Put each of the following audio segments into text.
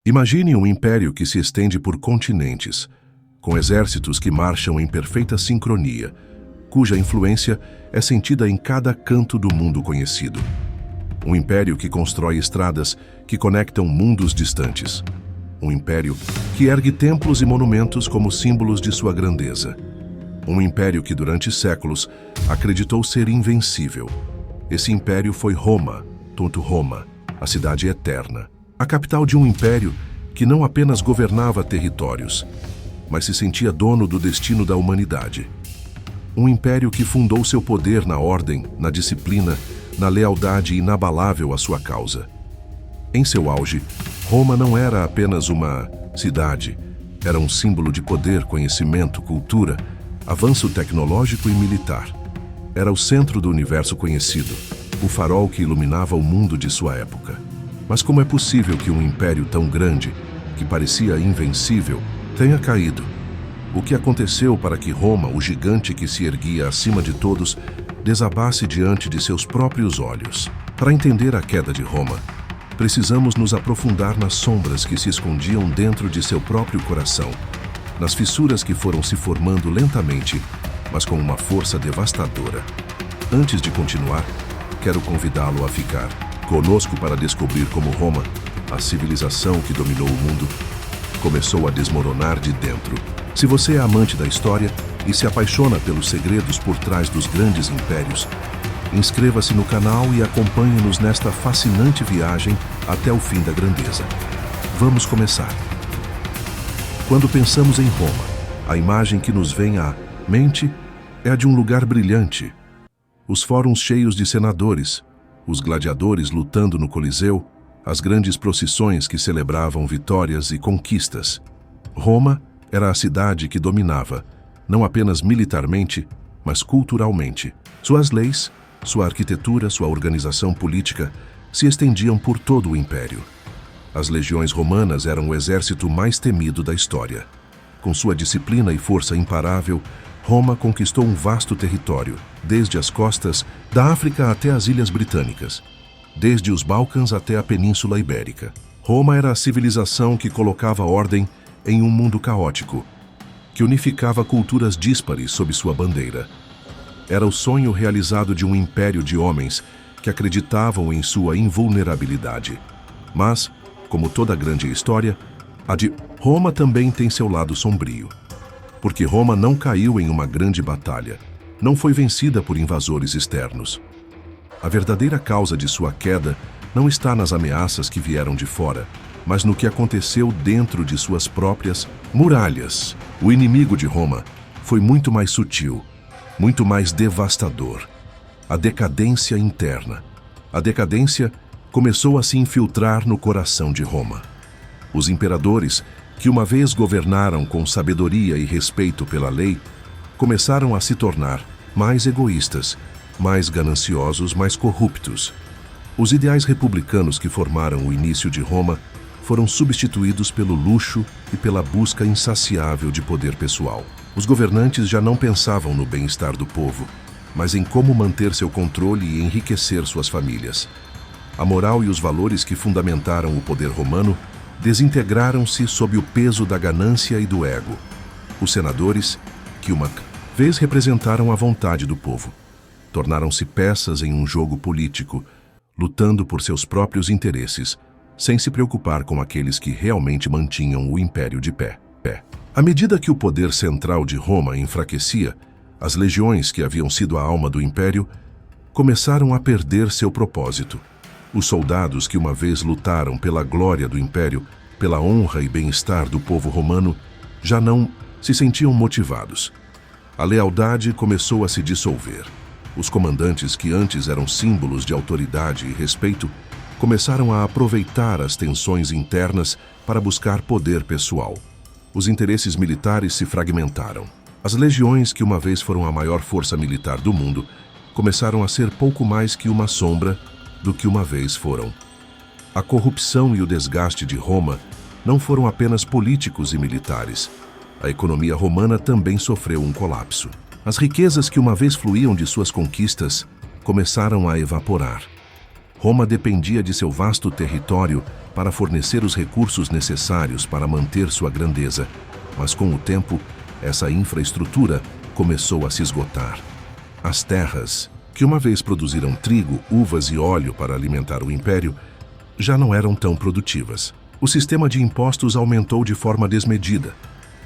Imagine um império que se estende por continentes, com exércitos que marcham em perfeita sincronia, cuja influência é sentida em cada canto do mundo conhecido. Um império que constrói estradas que conectam mundos distantes. Um império que ergue templos e monumentos como símbolos de sua grandeza. Um império que durante séculos acreditou ser invencível. Esse império foi Roma, Roma, a cidade eterna. A capital de um império que não apenas governava territórios, mas se sentia dono do destino da humanidade. Um império que fundou seu poder na ordem, na disciplina, na lealdade inabalável à sua causa. Em seu auge, Roma não era apenas uma cidade, era um símbolo de poder, conhecimento, cultura, avanço tecnológico e militar. Era o centro do universo conhecido, o farol que iluminava o mundo de sua época. Mas como é possível que um império tão grande, que parecia invencível, tenha caído? O que aconteceu para que Roma, o gigante que se erguia acima de todos, desabasse diante de seus próprios olhos? Para entender a queda de Roma, precisamos nos aprofundar nas sombras que se escondiam dentro de seu próprio coração, nas fissuras que foram se formando lentamente, mas com uma força devastadora. Antes de continuar, quero convidá-lo a ficar conosco para descobrir como Roma, a civilização que dominou o mundo, começou a desmoronar de dentro. Se você é amante da história e se apaixona pelos segredos por trás dos grandes impérios, inscreva-se no canal e acompanhe-nos nesta fascinante viagem até o fim da grandeza. Vamos começar. Quando pensamos em Roma, a imagem que nos vem à mente é a de um lugar brilhante. Os fóruns cheios de senadores, os gladiadores lutando no Coliseu, as grandes procissões que celebravam vitórias e conquistas. Roma era a cidade que dominava, não apenas militarmente, mas culturalmente. Suas leis, sua arquitetura, sua organização política se estendiam por todo o império. As legiões romanas eram o exército mais temido da história. Com sua disciplina e força imparável, Roma conquistou um vasto território, desde as costas da África até as Ilhas Britânicas, desde os Balcãs até a Península Ibérica. Roma era a civilização que colocava ordem em um mundo caótico, que unificava culturas díspares sob sua bandeira. Era o sonho realizado de um império de homens que acreditavam em sua invulnerabilidade. Mas, como toda grande história, a de Roma também tem seu lado sombrio. Porque Roma não caiu em uma grande batalha, não foi vencida por invasores externos. A verdadeira causa de sua queda não está nas ameaças que vieram de fora, mas no que aconteceu dentro de suas próprias muralhas. O inimigo de Roma foi muito mais sutil, muito mais devastador. A decadência interna. A decadência começou a se infiltrar no coração de Roma. Os imperadores, que uma vez governaram com sabedoria e respeito pela lei, começaram a se tornar mais egoístas, mais gananciosos, mais corruptos. Os ideais republicanos que formaram o início de Roma foram substituídos pelo luxo e pela busca insaciável de poder pessoal. Os governantes já não pensavam no bem-estar do povo, mas em como manter seu controle e enriquecer suas famílias. A moral e os valores que fundamentaram o poder romano desintegraram-se sob o peso da ganância e do ego. Os senadores, que uma vez representaram a vontade do povo, tornaram-se peças em um jogo político, lutando por seus próprios interesses, sem se preocupar com aqueles que realmente mantinham o império de pé. À medida que o poder central de Roma enfraquecia, as legiões que haviam sido a alma do império começaram a perder seu propósito. Os soldados que uma vez lutaram pela glória do império, pela honra e bem-estar do povo romano, já não se sentiam motivados. A lealdade começou a se dissolver. Os comandantes que antes eram símbolos de autoridade e respeito começaram a aproveitar as tensões internas para buscar poder pessoal. Os interesses militares se fragmentaram. As legiões, que uma vez foram a maior força militar do mundo, começaram a ser pouco mais que uma sombra do que uma vez foram. A corrupção e o desgaste de Roma não foram apenas políticos e militares. A economia romana também sofreu um colapso. As riquezas que uma vez fluíam de suas conquistas começaram a evaporar. Roma dependia de seu vasto território para fornecer os recursos necessários para manter sua grandeza, mas com o tempo, essa infraestrutura começou a se esgotar. As terras, que uma vez produziram trigo, uvas e óleo para alimentar o império, já não eram tão produtivas. O sistema de impostos aumentou de forma desmedida,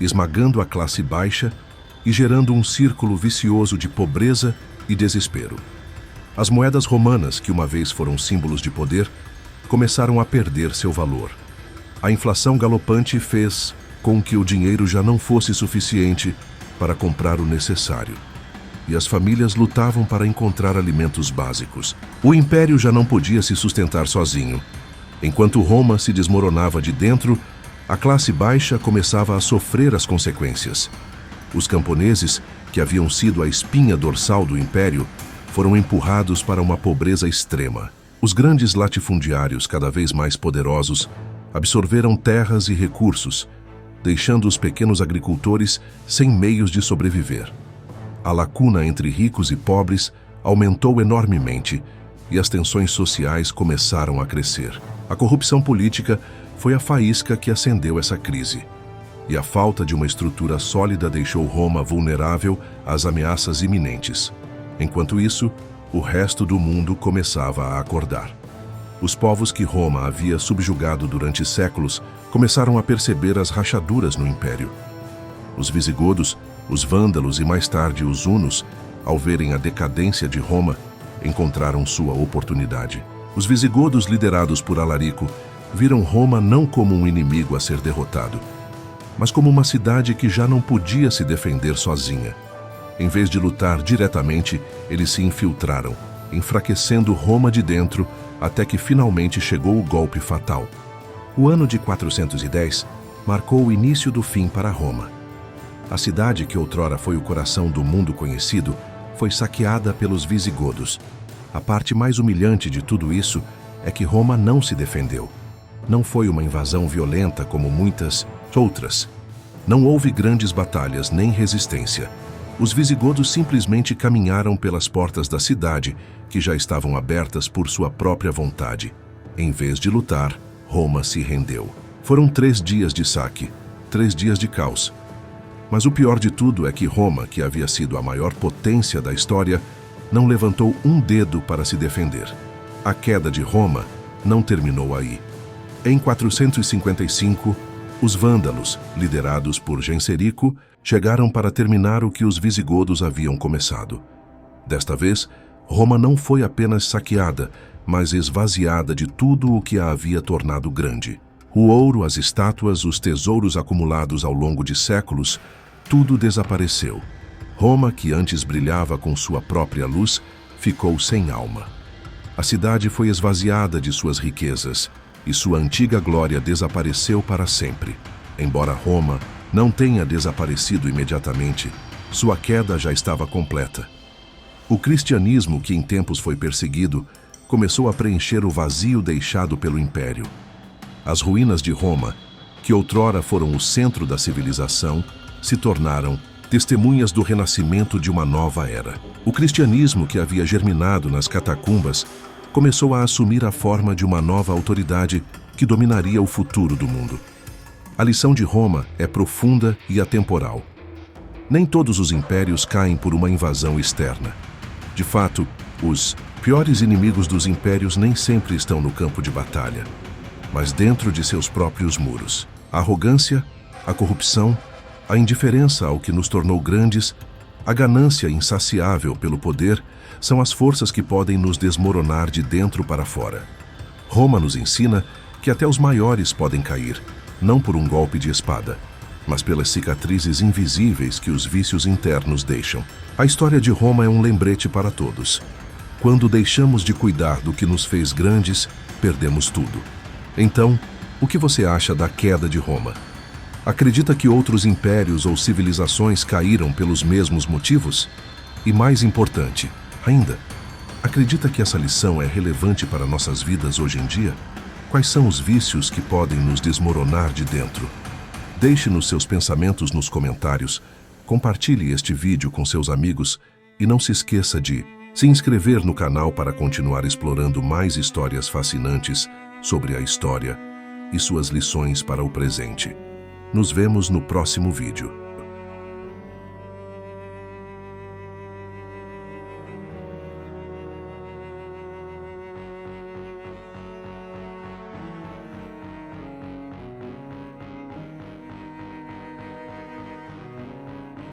esmagando a classe baixa e gerando um círculo vicioso de pobreza e desespero. As moedas romanas, que uma vez foram símbolos de poder, começaram a perder seu valor. A inflação galopante fez com que o dinheiro já não fosse suficiente para comprar o necessário, e as famílias lutavam para encontrar alimentos básicos. O império já não podia se sustentar sozinho. Enquanto Roma se desmoronava de dentro, a classe baixa começava a sofrer as consequências. Os camponeses, que haviam sido a espinha dorsal do império, foram empurrados para uma pobreza extrema. Os grandes latifundiários, cada vez mais poderosos, absorveram terras e recursos, deixando os pequenos agricultores sem meios de sobreviver. A lacuna entre ricos e pobres aumentou enormemente e as tensões sociais começaram a crescer. A corrupção política foi a faísca que acendeu essa crise. E a falta de uma estrutura sólida deixou Roma vulnerável às ameaças iminentes. Enquanto isso, o resto do mundo começava a acordar. Os povos que Roma havia subjugado durante séculos começaram a perceber as rachaduras no império. Os visigodos, os vândalos e mais tarde os hunos, ao verem a decadência de Roma, encontraram sua oportunidade. Os visigodos, liderados por Alarico, viram Roma não como um inimigo a ser derrotado, mas como uma cidade que já não podia se defender sozinha. Em vez de lutar diretamente, eles se infiltraram, enfraquecendo Roma de dentro, até que finalmente chegou o golpe fatal. O ano de 410 marcou o início do fim para Roma. A cidade, que outrora foi o coração do mundo conhecido, foi saqueada pelos visigodos. A parte mais humilhante de tudo isso é que Roma não se defendeu. Não foi uma invasão violenta como muitas outras. Não houve grandes batalhas nem resistência. Os visigodos simplesmente caminharam pelas portas da cidade, que já estavam abertas por sua própria vontade. Em vez de lutar, Roma se rendeu. Foram 3 dias de saque, 3 dias de caos. Mas o pior de tudo é que Roma, que havia sido a maior potência da história, não levantou um dedo para se defender. A queda de Roma não terminou aí. Em 455, os vândalos, liderados por Genserico, chegaram para terminar o que os visigodos haviam começado. Desta vez, Roma não foi apenas saqueada, mas esvaziada de tudo o que a havia tornado grande. O ouro, as estátuas, os tesouros acumulados ao longo de séculos, tudo desapareceu. Roma, que antes brilhava com sua própria luz, ficou sem alma. A cidade foi esvaziada de suas riquezas, e sua antiga glória desapareceu para sempre. Embora Roma não tenha desaparecido imediatamente, sua queda já estava completa. O cristianismo, que em tempos foi perseguido, começou a preencher o vazio deixado pelo império. As ruínas de Roma, que outrora foram o centro da civilização, se tornaram testemunhas do renascimento de uma nova era. O cristianismo, que havia germinado nas catacumbas, começou a assumir a forma de uma nova autoridade que dominaria o futuro do mundo. A lição de Roma é profunda e atemporal. Nem todos os impérios caem por uma invasão externa. De fato, os piores inimigos dos impérios nem sempre estão no campo de batalha, mas dentro de seus próprios muros. A arrogância, a corrupção, a indiferença ao que nos tornou grandes, a ganância insaciável pelo poder são as forças que podem nos desmoronar de dentro para fora. Roma nos ensina que até os maiores podem cair, não por um golpe de espada, mas pelas cicatrizes invisíveis que os vícios internos deixam. A história de Roma é um lembrete para todos. Quando deixamos de cuidar do que nos fez grandes, perdemos tudo. Então, o que você acha da queda de Roma? Acredita que outros impérios ou civilizações caíram pelos mesmos motivos? E mais importante ainda, acredita que essa lição é relevante para nossas vidas hoje em dia? Quais são os vícios que podem nos desmoronar de dentro? Deixe-nos seus pensamentos nos comentários, compartilhe este vídeo com seus amigos e não se esqueça de Se inscrever no canal para continuar explorando mais histórias fascinantes sobre a história e suas lições para o presente. Nos vemos no próximo vídeo.